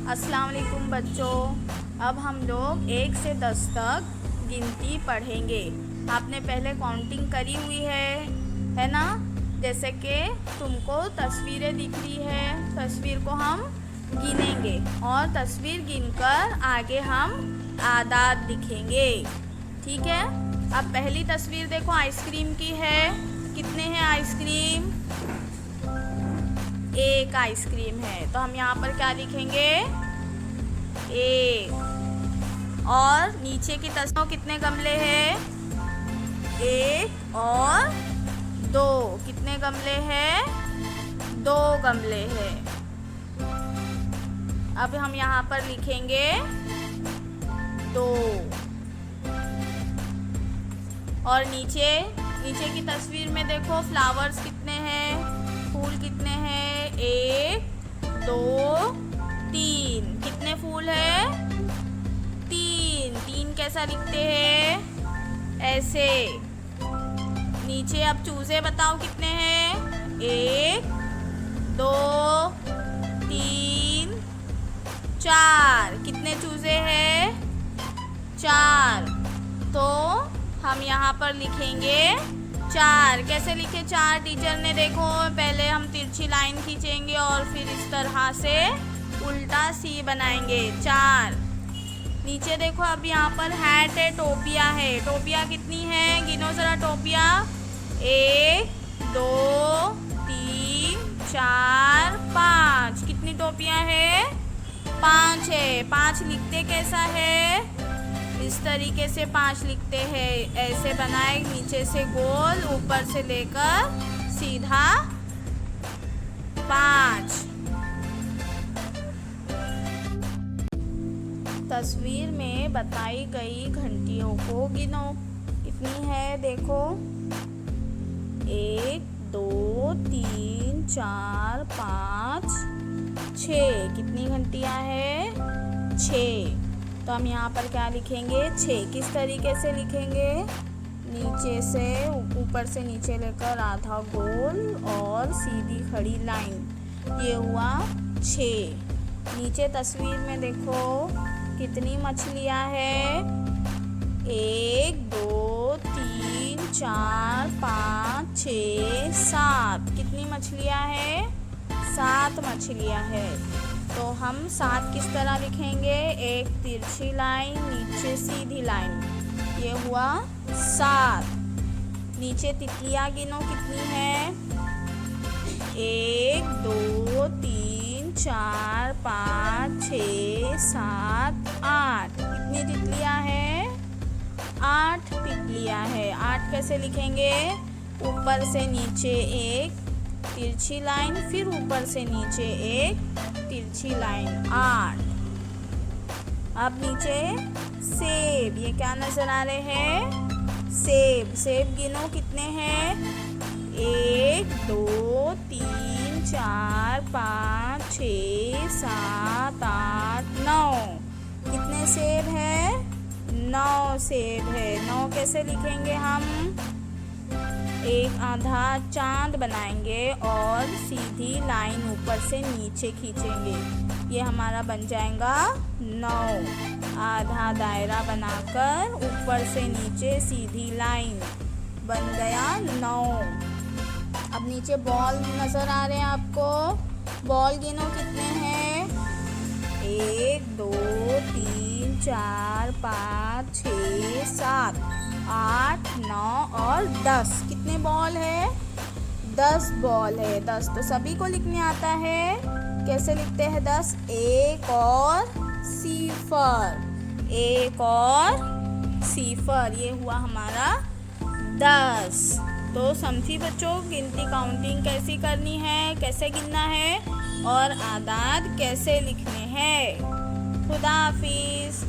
अस्सलाम वालेकुम बच्चों। अब हम लोग 1 से 10 तक गिनती पढ़ेंगे। आपने पहले काउंटिंग करी हुई है ना। जैसे कि तुमको तस्वीरें दिख रही है, तस्वीर को हम गिनेंगे और तस्वीर गिनकर आगे हम आदाद लिखेंगे। ठीक है। अब पहली तस्वीर देखो, आइसक्रीम की है। कितने हैं आइसक्रीम? एक आइसक्रीम है, तो हम यहाँ पर क्या लिखेंगे? एक। और नीचे की तस्वीर कितने गमले हैं? एक और दो। कितने गमले हैं? दो गमले हैं। अब हम यहाँ पर लिखेंगे 2। और नीचे की तस्वीर में देखो, फ्लावर्स कितने हैं, फूल कितने हैं? 1 2 3। कितने फूल है? 3 कैसा लिखते हैं? ऐसे। नीचे अब चूजे बताओ कितने हैं? 1 2 3 4। कितने चूजे हैं? 4। तो हम यहाँ पर लिखेंगे 4। कैसे लिखे 4? टीचर ने देखो, पहले हम तिरछी लाइन खींचेंगे और फिर इस तरह से उल्टा सी बनाएंगे। 4। नीचे देखो, अब यहाँ पर हैट है, टोपिया है। टोपिया कितनी है? गिनो जरा टोपिया। 1 2 3 4 5। कितनी टोपियाँ है? 5 है। 5 लिखते कैसा है? इस तरीके से 5 लिखते हैं। ऐसे बनाए, नीचे से गोल, ऊपर से लेकर सीधा 5। तस्वीर में बताई गई घंटियों को गिनो। कितनी है देखो? 1 2 3 4 5 6। कितनी घंटियाँ हैं? 6। तो हम यहाँ पर क्या लिखेंगे? 6। किस तरीके से लिखेंगे? नीचे से ऊपर से नीचे लेकर आधा गोल और सीधी खड़ी लाइन। ये हुआ 6। नीचे तस्वीर में देखो कितनी मछलियाँ हैं? 1 2 3 4 5 6 7। कितनी मछलियाँ हैं? 7 मछलियाँ हैं। तो हम 7 किस तरह लिखेंगे? एक तिरछी लाइन, नीचे सीधी लाइन। ये हुआ 7। नीचे तितलियाँ गिनो कितनी है? 1 2 3 4 5 6 7 8। कितनी तितलियाँ हैं? 8 तितलियाँ हैं। 8 कैसे लिखेंगे? ऊपर से नीचे एक तिरछी लाइन, फिर ऊपर से नीचे एक तिरछी लाइन। 8। अब नीचे सेब, ये क्या नजर आ रहे हैं? सेब। सेब गिनो कितने हैं? 1 2 3 4 5 6 7 8 9। कितने सेब है? 9 सेब है। 9 कैसे लिखेंगे हम? एक आधा चांद बनाएंगे और सीधी लाइन ऊपर से नीचे खींचेंगे। ये हमारा बन जाएगा 9। आधा दायरा बनाकर ऊपर से नीचे सीधी लाइन, बन गया 9। अब नीचे बॉल नज़र आ रहे हैं आपको। बॉल गिनो कितने हैं? 1 2 3 4 5 6 7 8 9 और 10। कितने बॉल है? 10 बॉल है। 10 तो सभी को लिखने आता है। कैसे लिखते हैं 10? 1 और सिफर। 1 और सिफर। ये हुआ हमारा 10। तो समझी बच्चों, गिनती काउंटिंग कैसी करनी है, कैसे गिनना है और आदाद कैसे लिखने हैं। खुदा हाफिज़।